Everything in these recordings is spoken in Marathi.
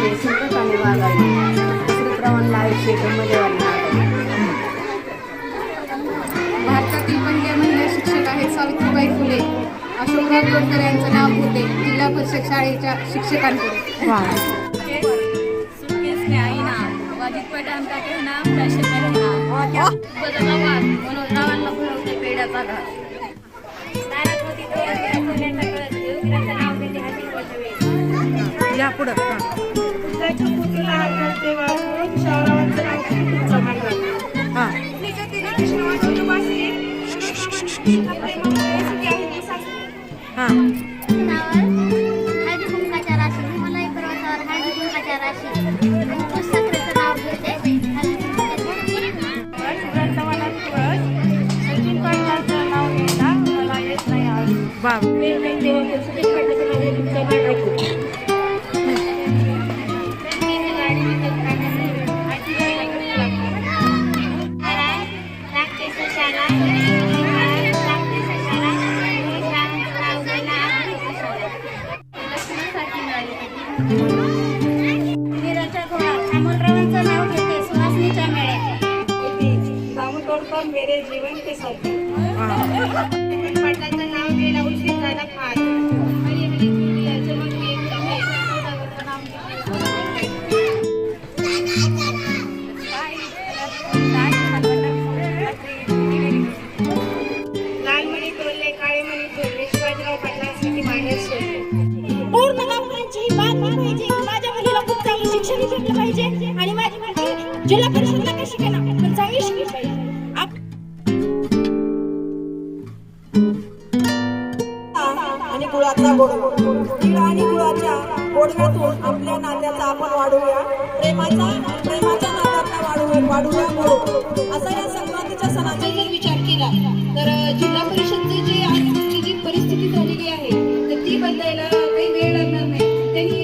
हे संकटाने वागावे दुसरे प्रमाण 100 एकरमध्ये वाढणार. भारतातील पहिल्या महिला शिक्षक आहेत सावित्रीबाई फुले. अशोकराव तोडकर यांचं नाव होते जिल्हा परिषद शाळेच्या शिक्षकांकडे. वाजिद पठाण का कहना फैशन में रहना बदलावाद मनोजरावांना भरवते पेड्याचा घाट. दारात होती सोन्याचा कळस देवगिराचं नाव देते हाती पटवे. या पुढं त्याच्या पुतळ्याला हात घालते वाजवून शाळावांचं नाव तुमचा मांडला. हां तिच्या तिने कृष्णवाची उपासने प्रेमामुळे सुखी आहे ती सासू. हां हळदी कुंकाच्या राशी हिमालय पर्वतावर हळदी कुंकाच्या राशी साखरेचं नाव घेते सचिन पाटलांचं नाव घ्यायला मला येत नाही आज. बाब सचिन पाटलाचं नाव घेऊन तुमचा मान राखू. लागते सशाला लागते सशाला नाव घ्यायला वीराच्या घोडा अमोलरावांचं नाव घेते सुहासनीच्या मेळ्यात. तोडकर मेरे जीवन के साथी. सचिन पाटलांचं नाव घ्यायला उशीर झाला फार. हरी हरी बोलूया चमकली एक चमक. सौदागरचं नाव लाल मणी तोडले काळे मणी तोडले शिवाजीराव पाटलांसाठी बाहेर सोडले. पूर्ण गावकऱ्यांची ही बात पाहिजे. माझ्या मुलीला खूप चांगलं शिक्षण भेटलं पाहिजे आणि माझी मुलगी जिल्हा परिषदला का शिकेना पण चांगली शिकली पाहिजे. आणि गुळाचा गोड तीळ आणि गुळाच्या गोडव्यातून आपल्या नात्याचा आपण वाढवूया. प्रेमाच्या नात्यातला वाढूया गोड. असा या संक्रांतीच्या सणाचा जर विचार केला तर जिल्हा परिषदची जी परिस्थिती झालेली आहे तर ती बदलायला काही वेळ लागणार नाही. त्यांनी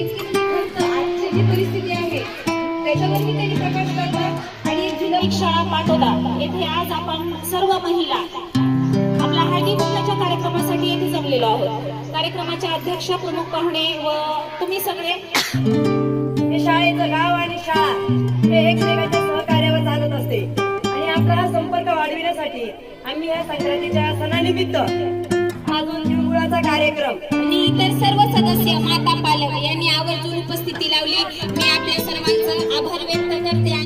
आजची जी परिस्थिती आहे त्याच्यावरती त्यांनी प्रकाश टाकला आणि जिल्हा शाळा पाटोदा येथे आज आपण सर्व महिला आपल्या हळदी कुंकाच्या कार्यक्रमासाठी येथे जमलेलो आहोत. कार्यक्रमाचे अध्यक्ष प्रमुख पाहुणे व तुम्ही सगळे. हे शाळेचं गाव आणि शाळा हे एकमेकांच्या सहकार्यावर चालत असते आणि आपला हा संपर्क वाढविण्यासाठी आम्ही या संक्रांतीच्या सणानिमित्त अजून तिळगुळाचा कार्यक्रम आणि इतर सर्व सदस्य माता पालक यांनी आवर्जून उपस्थिती लावली. मी आपल्या सर्वांचा आभार व्यक्त करते.